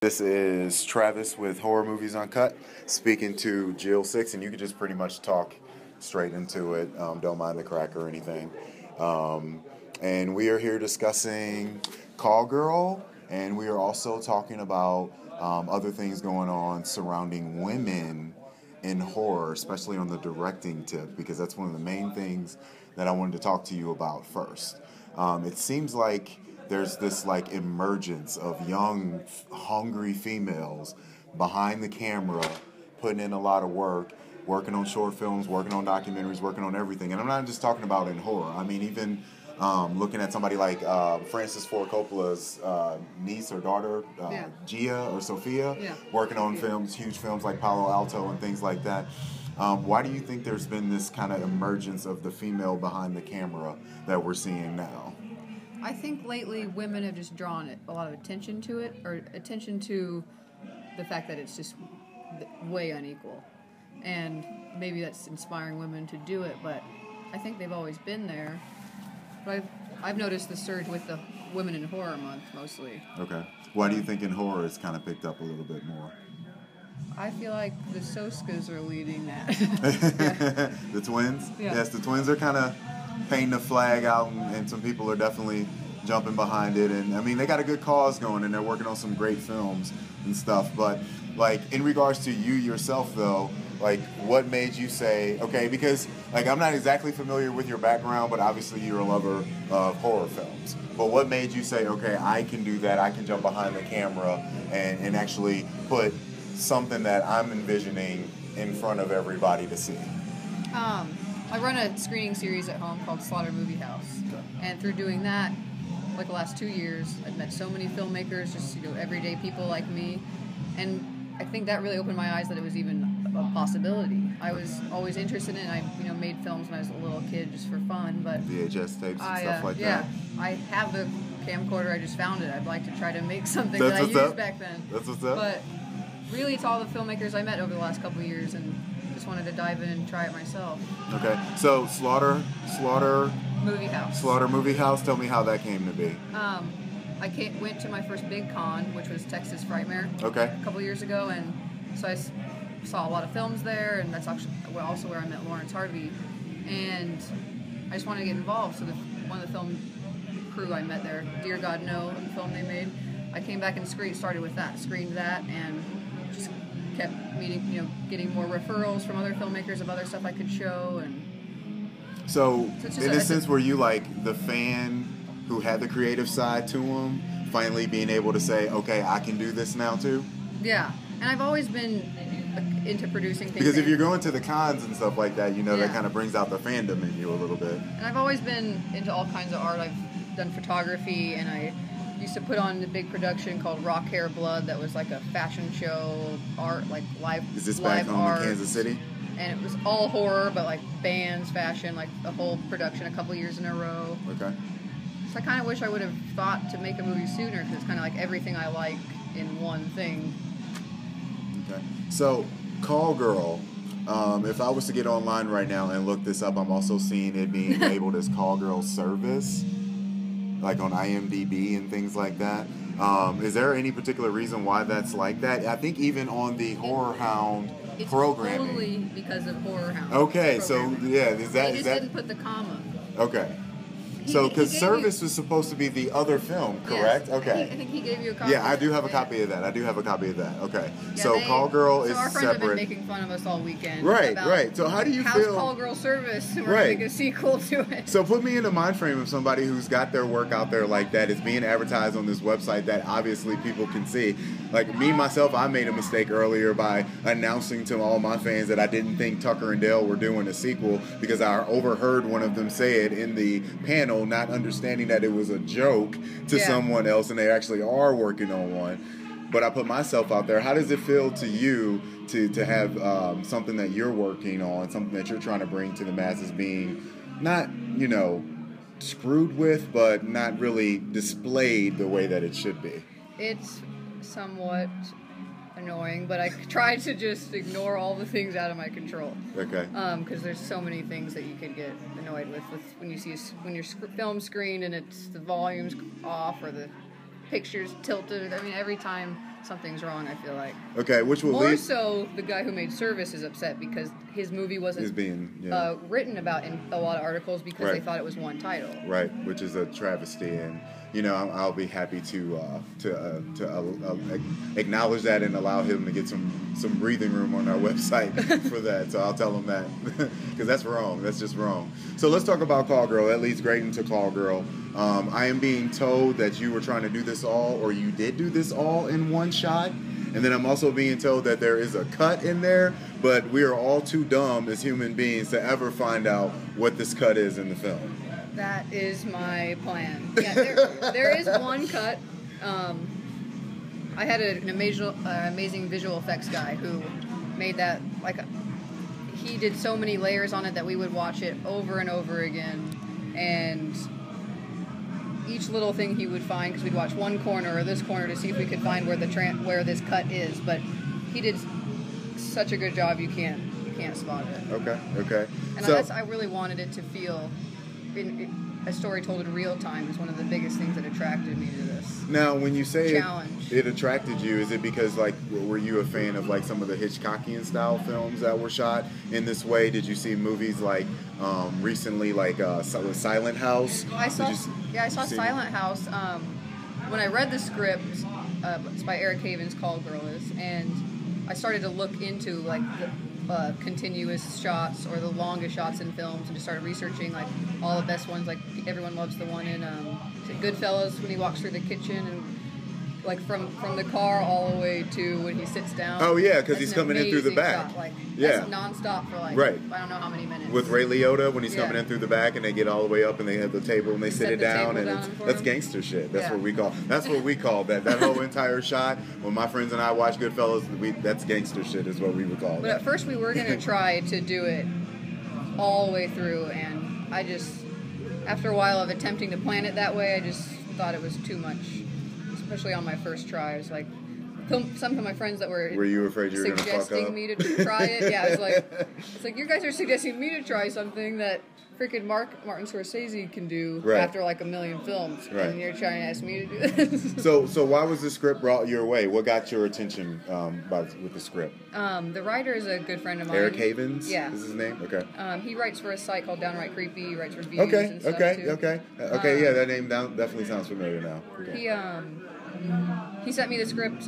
This is Travis with Horror Movies Uncut, speaking to Jill Sixx, and you can just pretty much talk straight into it. Don't mind the crack or anything. And we are here discussing Call Girl, and we are also talking about other things going on surrounding women in horror, especially on the directing tip, because that's one of the main things that I wanted to talk to you about first. It seems like there's this like emergence of young, hungry females behind the camera, putting in a lot of work, working on short films, working on documentaries, working on everything. And I'm not just talking about in horror. I mean, even looking at somebody like Francis Ford Coppola's niece or daughter, Gia or Sophia, working on films, huge films like Palo Alto and things like that. Why do you think there's been this kind of emergence of the female behind the camera that we're seeing now? I think lately women have just drawn a lot of attention to it, or attention to the fact that it's just way unequal. And maybe that's inspiring women to do it, but I think they've always been there. But I've noticed the surge with the Women in Horror Month, mostly. Okay. Why do you think in horror it's kind of picked up a little bit more? I feel like the Soskas are leading that. The twins? Yeah. Yes, the twins are kind of painting a flag out, and some people are definitely jumping behind it. And I mean, they got a good cause going, and they're working on some great films and stuff. But like, in regards to you yourself, though, like, what made you say, okay, because like I'm not exactly familiar with your background, but obviously you're a lover of horror films. But what made you say, okay, I can do that, I can jump behind the camera and actually put something that I'm envisioning in front of everybody to see? I run a screening series at home called Slaughter Movie House. Okay. And through doing that, like the last 2 years, I've met so many filmmakers, just everyday people like me. And I think that really opened my eyes that it was even a possibility. I was always interested in it. I made films when I was a little kid just for fun, but VHS tapes and stuff like that. Yeah, I have the camcorder. I just found it. I'd like to try to make something That's that I what's used up. back then. That's what's up. But really, it's all the filmmakers I met over the last couple of years, and just wanted to dive in and try it myself. Okay, so Slaughter Movie House. Slaughter Movie House. Tell me how that came to be. I went to my first big con, which was Texas Frightmare, Okay. a couple years ago, and so I saw a lot of films there, and that's actually also where I met Lawrence Harvey, and I just wanted to get involved. So one of the film crew I met there, Dear God No, the film they made, I came back and screened that, and just kept meeting, getting more referrals from other filmmakers of other stuff I could show, and So in a sense, were you like the fan who had the creative side to him, finally being able to say, okay, I can do this now too? Yeah, and I've always been into producing things. Because if you're going to the cons and stuff like that, that kind of brings out the fandom in you a little bit. And I've always been into all kinds of art. I've done photography, and I used to put on a big production called Rock Hair Blood that was like a fashion show art, like live. Is this back home in Kansas City? And it was all horror, but like bands, fashion, like the whole production a couple years in a row. Okay. So I kind of wish I would have thought to make a movie sooner, because it's kind of like everything I like in one thing. Okay. So, Call Girl, if I was to get online right now and look this up, I'm also seeing it being labeled as Call Girl Service, like on IMDb and things like that. Is there any particular reason why that's like that? I think even on the HorrorHound programming. It's totally because of HorrorHound. Okay, so yeah, They just didn't put the comma. Okay. So, because Service was supposed to be the other film, correct? Yes. Okay. I think he gave you a copy. Yeah, I do have a copy of that. Okay. Yeah, So, Call Girl is separate. So our friends separate. have been making fun of us all weekend. Right. So, how do you feel? How's Call Girl Service? We're Right. going to make a sequel to it. So, put me in the mind frame of somebody who's got their work out there like that. It's being advertised on this website that obviously people can see. Like me, myself, I made a mistake earlier by announcing to all my fans that I didn't think Tucker and Dale were doing a sequel, because I overheard one of them say it in the panel, not understanding that it was a joke to someone else, and they actually are working on one. But I put myself out there. How does it feel to you to have something that you're working on, something that you're trying to bring to the masses, being not, screwed with, but not really displayed the way that it should be? It's somewhat annoying, but I try to just ignore all the things out of my control. Okay. Because there's so many things that you could get annoyed with when you see when your film screen and it's the volume's off or the picture's tilted. I mean, every time something's wrong, I feel like. Okay, which will More lead... so, the guy who made Service is upset because his movie wasn't written about in a lot of articles because they thought it was one title. Right, which is a travesty, and you know I'll be happy to acknowledge that and allow him to get some breathing room on our website for that. So I'll tell him that because that's wrong. That's just wrong. So let's talk about Call Girl. That leads great into Call Girl. I am being told that you were trying to do this all, or you did do this all in one shot. And then I'm also being told that there is a cut in there, but we are all too dumb as human beings to ever find out what this cut is in the film. That is my plan. Yeah, there is one cut. I had an amazing visual effects guy who made that, like, he did so many layers on it that we would watch it over and over again, and each little thing he would find, because we'd watch one corner or this corner to see if we could find where this cut is, but he did such a good job you can't spot it. Okay. And I really wanted it to feel a story told in real time is one of the biggest things that attracted me to this. Now, when you say challenge, it attracted you, is it because, like, were you a fan of, like, some of the Hitchcockian style films that were shot in this way? Did you see movies like recently, like Silent House? I saw Silent House. When I read the script, it's by Eric Haven's Call Girl and I started to look into, like, the continuous shots or the longest shots in films, and just started researching, like, all the best ones. Like, everyone loves the one in Goodfellas when he walks through the kitchen, and like from the car all the way to when he sits down. Oh yeah, because he's coming in through the back. Shot. Like, that's nonstop for like I don't know how many minutes. With Ray Liotta when he's coming in through the back, and they get all the way up and they have the table and they sit it down, and that's gangster shit. That's what we call. That's what we call that. That whole entire shot. When my friends and I watch Goodfellas, that's gangster shit is what we would call it. But at first we were gonna try to do it all the way through, and I just, after a while of attempting to plan it that way, I just thought it was too much. Especially on my first try, I was like, some of my friends that were you afraid you were gonna fuck up? Suggesting me to try it. Yeah, it's like you guys are suggesting me to try something that freaking Martin Scorsese can do after like a million films, and you're trying to ask me to do this. So why was the script brought your way? What got your attention with the script? The writer is a good friend of mine. Eric Havens? Yeah. Is his name? Okay. He writes for a site called Downright Creepy. He writes reviews and stuff too. Okay, yeah, that name definitely sounds familiar now. Okay. He sent me the script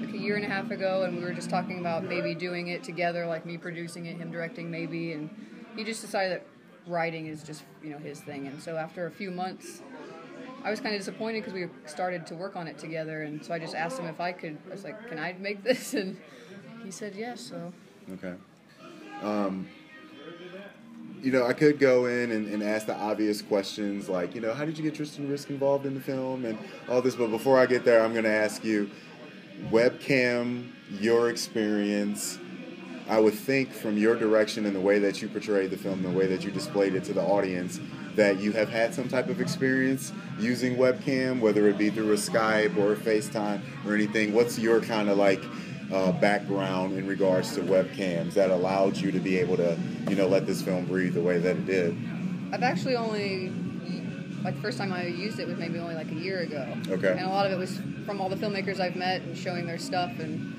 like a year and a half ago, and we were just talking about maybe doing it together, like me producing it, him directing maybe, and he just decided that writing is just, his thing. And so after a few months, I was kind of disappointed because we started to work on it together, and so I just asked him if I could. I was like, can I make this? And he said yes, so. Okay. I could go in and ask the obvious questions like, how did you get Tristan Risk involved in the film and all this, but before I get there, I'm going to ask you, Webcam, your experience. I would think from your direction and the way that you portrayed the film, the way that you displayed it to the audience, that you have had some type of experience using Webcam, whether it be through a Skype or a FaceTime or anything. What's your kind of like background in regards to webcams that allowed you to be able to, let this film breathe the way that it did? I've actually only, the first time I used it was maybe only like a year ago. Okay. And a lot of it was from all the filmmakers I've met and showing their stuff, and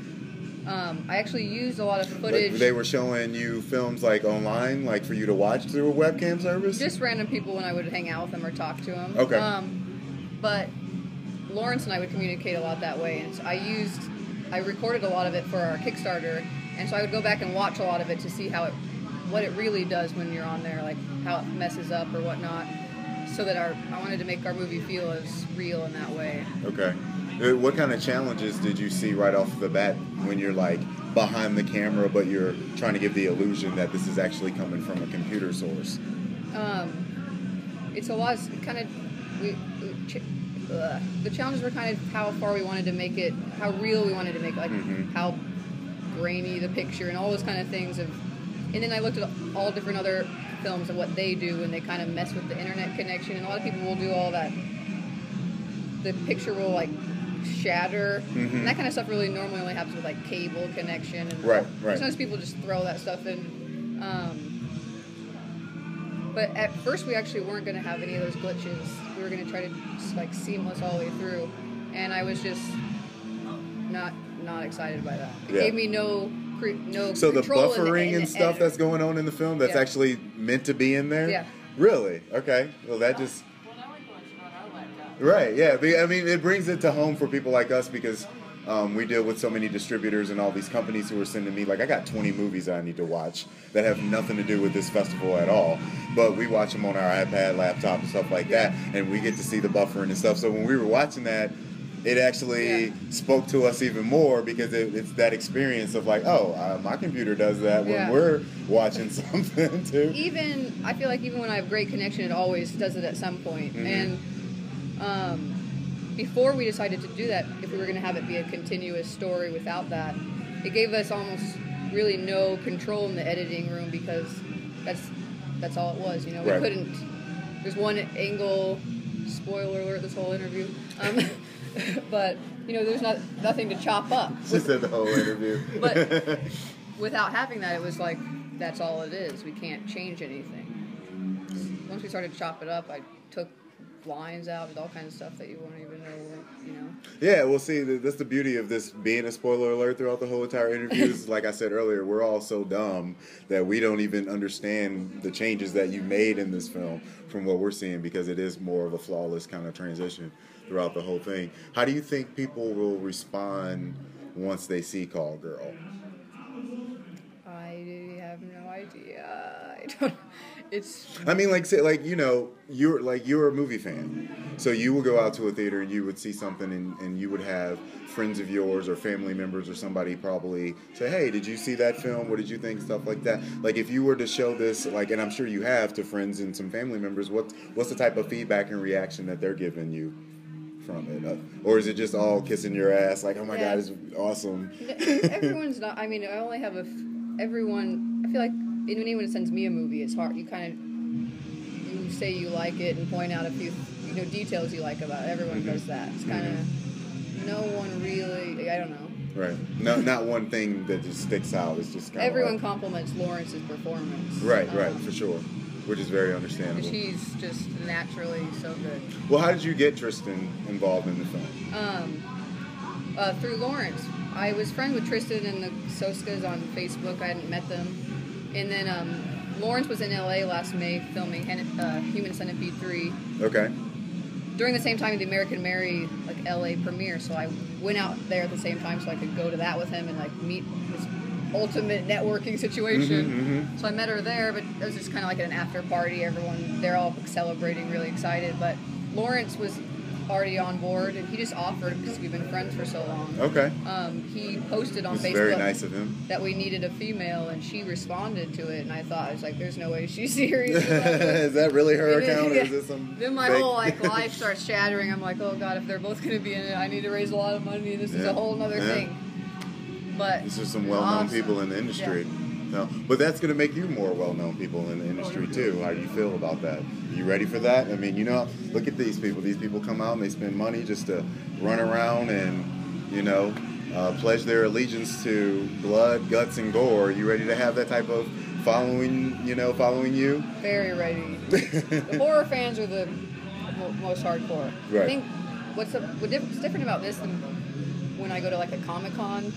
I actually used a lot of footage. Like they were showing you films like online, like for you to watch through a webcam service? Just random people when I would hang out with them or talk to them. Okay. But Lawrence and I would communicate a lot that way, and so I recorded a lot of it for our Kickstarter, and so I would go back and watch a lot of it to see what it really does when you're on there, like how it messes up or whatnot, so that I wanted to make our movie feel as real in that way. Okay. What kind of challenges did you see right off the bat when you're like behind the camera, but you're trying to give the illusion that this is actually coming from a computer source? It's a lot of kind of the challenges were kind of how far we wanted to make it, how real we wanted to make it, like how grainy the picture and all those kind of things. And then I looked at all different other films and what they do, and they kind of mess with the internet connection. And a lot of people will do all that. The picture will like shatter, and that kind of stuff really normally only happens with like cable connection. And right. Sometimes people just throw that stuff in. But at first we actually weren't going to have any of those glitches. We were going to try to just like seamless all the way through. And I was just not excited by that. It Yeah. gave me no So the control buffering in the and stuff that's going on in the film, that's Yeah. actually meant to be in there? Yeah. Really? Okay. Well, that just... Right, yeah. I mean, it brings it to home for people like us because we deal with so many distributors and all these companies who are sending me, like, I got 20 movies I need to watch that have nothing to do with this festival at all. But we watch them on our iPad, laptop, and stuff like that, and we get to see the buffering and stuff. So when we were watching that, it actually spoke to us even more because it's that experience of like, my computer does that when we're watching something too. I feel like even when I have great connection, it always does it at some point. And before we decided to do that, if we were going to have it be a continuous story without that, it gave us almost really no control in the editing room because that's all it was. You know, we couldn't. There's one angle. Spoiler alert! This whole interview. But you know, there's nothing to chop up. She said the whole interview. But without having that, it was like that's all it is. We can't change anything. Once we started to chop it up, I took lines out and all kinds of stuff that you won't even know. You know. Yeah, well, see, that's the beauty of this being a spoiler alert throughout the whole entire interview. Is, like I said earlier, we're all so dumb that we don't even understand the changes that you made in this film from what we're seeing because it is more of a flawless kind of transition throughout the whole thing. How do you think people will respond once they see Call Girl? I have no idea. I don't. I mean, you're a movie fan, so you would go out to a theater and you would see something, and you would have friends of yours or family members or somebody probably say, "Hey, did you see that film? What did you think?" Stuff like that. Like, if you were to show this, like, and I'm sure you have to friends and some family members, what's the type of feedback and reaction that they're giving you from it? Or is it just all kissing your ass, like, "Oh my God, it's awesome"? Everyone's not. I mean, I only have everyone. I feel like when anyone sends me a movie, it's hard. You say you like it and point out a few details you like about it. Everyone does that. It's kind of no one really. I don't know. Right. No, not one thing that just sticks out. It's just kind of everyone compliments Lawrence's performance. Right, for sure. Which is very understandable. She's just naturally so good. Well, how did you get Tristan involved in the film? Through Lawrence. I was friends with Tristan and the Soskas on Facebook. I hadn't met them. And then Lawrence was in LA last May filming Human Centipede 3. Okay. During the same time the American Mary LA premiere, so I went out there at the same time so I could go to that with him and meet this ultimate networking situation. So I met her there, but it was just kind of like an after party. They're all celebrating, really excited. But Lawrence was already on board, and he just offered because we've been friends for so long. Okay. He posted on Facebook very nice of him that we needed a female, and she responded to it. And I thought, I was like, "There's no way she's serious." Is that really her account, or is this some? Then my whole life starts shattering. I'm like, "Oh God, if they're both going to be in it, I need to raise a lot of money. This is a whole other thing." But this is some well-known people in the industry. Yeah. No, but that's going to make you more well-known people in the industry too. How do you feel about that? Are you ready for that? I mean, look at these people. These people come out and they spend money just to run around and, pledge their allegiance to blood, guts, and gore. Are you ready to have that type of following you? Very ready. The horror fans are the most hardcore. Right. I think what's different about this than when I go to a Comic-Con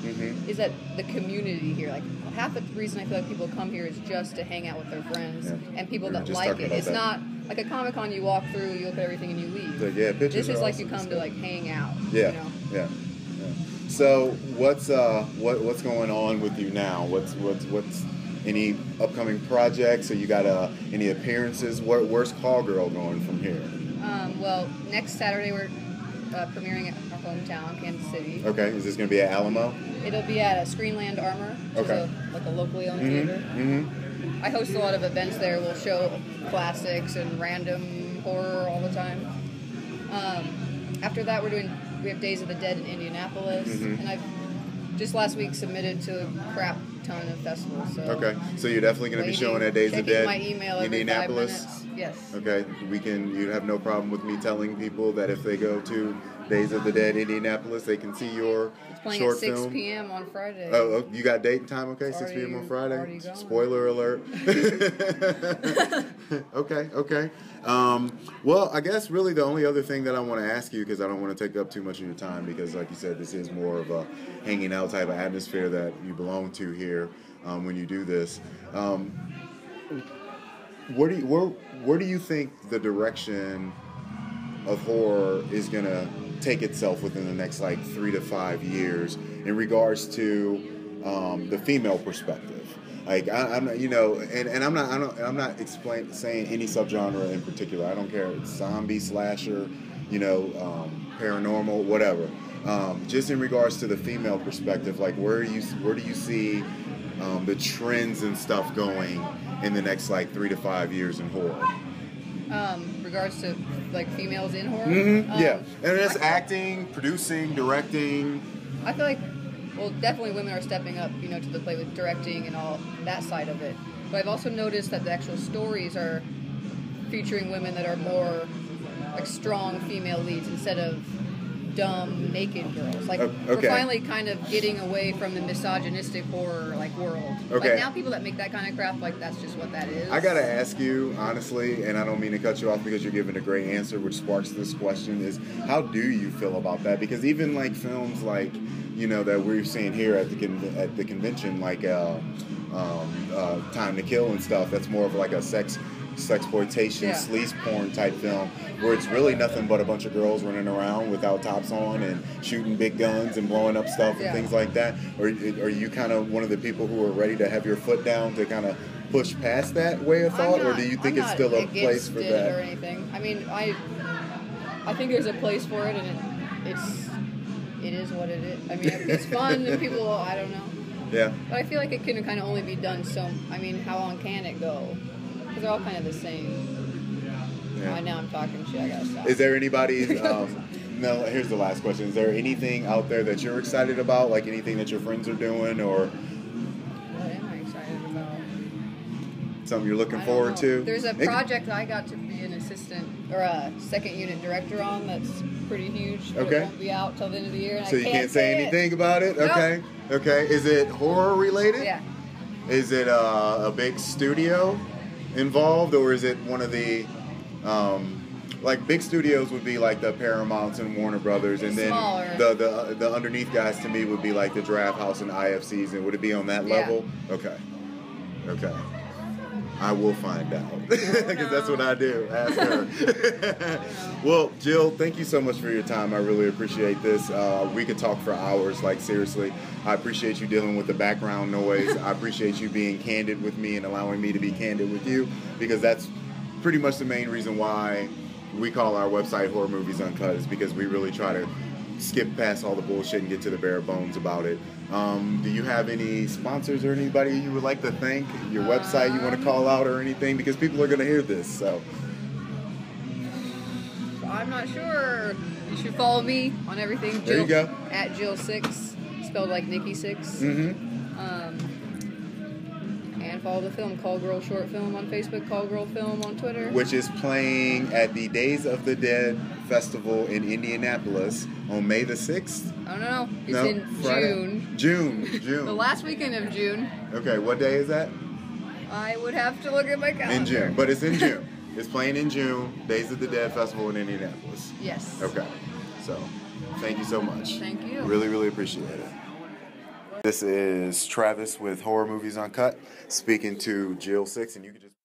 is that the community here, half the reason I feel like people come here is just to hang out with their friends and people that like it. It's not like a Comic-Con you walk through, you look at everything and you leave. Pictures. This is like you come to hang out. Yeah. So what's going on with you now? What's any upcoming projects? Or you got any appearances? Where's Call Girl going from here? Well, next Saturday we're premiering at our hometown, Kansas City. Okay, is this going to be at Alamo? It'll be at Screenland Armor, which is a locally owned theater. I host a lot of events there. We'll show classics and random horror all the time. After that, we have Days of the Dead in Indianapolis, and I've just last week submitted to a crap ton of festivals. So so you're definitely going to be showing at Days of the Dead my email every Indianapolis. 5 minutes. Yes. Okay, you have no problem with me telling people that if they go to Days of the Dead, Indianapolis. They can see your It's playing short at 6 film. p.m. on Friday. Oh, you got date and time? Okay, It's 6 p.m. on already Friday. gone. Spoiler alert. Okay. Well, I guess really the only other thing that I want to ask you, because I don't want to take up too much of your time, because like you said, this is more of a hanging out type of atmosphere that you belong to here when you do this. Where do you think the direction of horror is gonna take itself within the next like 3 to 5 years in regards to the female perspective? Like I'm not, and I'm not saying any subgenre in particular. I don't care. It's zombie, slasher, paranormal, whatever. Just in regards to the female perspective, like where do you see the trends and stuff going in the next like 3 to 5 years in horror? Regards to like females in horror. Yeah, and it's acting, producing, directing. I feel like, well, definitely women are stepping up, to the plate with directing and all that side of it. But I've also noticed that the actual stories are featuring women that are more like strong female leads instead of dumb naked girls. Like we're finally kind of getting away from the misogynistic horror world. Okay. Like now people that make that kind of crap, like that's just what that is. I gotta ask you honestly, and I don't mean to cut you off because you're giving a great answer, which sparks this question: is how do you feel about that? Because even like films like that we're seeing here at the convention, like Time to Kill and stuff, that's more of like a sexploitation, sleaze porn type film, where it's really nothing but a bunch of girls running around without tops on and shooting big guns and blowing up stuff and things like that. Or are you kind of one of the people who are ready to have your foot down to kind of push past that way of thought, or do you think it's still a place for that? Or anything. I mean, I think there's a place for it, and it is what it is. I mean, it's fun, and people, I don't know. Yeah. But I feel like it can kind of only be done so. I mean, how long can it go? Because they're all kind of the same. Yeah. Now I'm talking shit. I gotta stop. Is there anybody? No. Here's the last question. Is there anything out there that you're excited about? Like anything that your friends are doing, or what am I excited about? Something you're looking forward to? There's a project I got to be an assistant or a second unit director on that's pretty huge. It won't be out till the end of the year. And so you can't say anything about it? Nope. Okay. Is it horror related? Yeah. Is it a big studio involved, or is it one of the like big studios would be like the Paramounts and Warner Brothers, and then the underneath guys to me would be like the Draft House and IFCs, and would it be on that level? Okay. I will find out, because that's what I do. Ask her. Well, Jill, thank you so much for your time. I really appreciate this. We could talk for hours, like seriously. I appreciate you dealing with the background noise. I appreciate you being candid with me and allowing me to be candid with you, because that's pretty much the main reason why we call our website Horror Movies Uncut, is because we really try to skip past all the bullshit and get to the bare bones about it. Do you have any sponsors or anybody you would like to thank? Your website you want to call out or anything? Because people are going to hear this, so. I'm not sure. You should follow me on everything. There you go. At Jill Sixx, spelled like Nikki Sixx. And follow the film, Call Girl Short Film on Facebook, Call Girl Film on Twitter. Which is playing at the Days of the Dead Festival in Indianapolis on May the 6th? I don't know. It's in Friday. June. The last weekend of June. Okay, what day is that? I would have to look at my calendar. In June, but it's in June. It's playing in June, Days of the Dead Festival in Indianapolis. Yes. Okay, so thank you so much. Thank you. Really, really appreciate it. This is Travis with Horror Movies Uncut, speaking to Jill Sixx, and you can just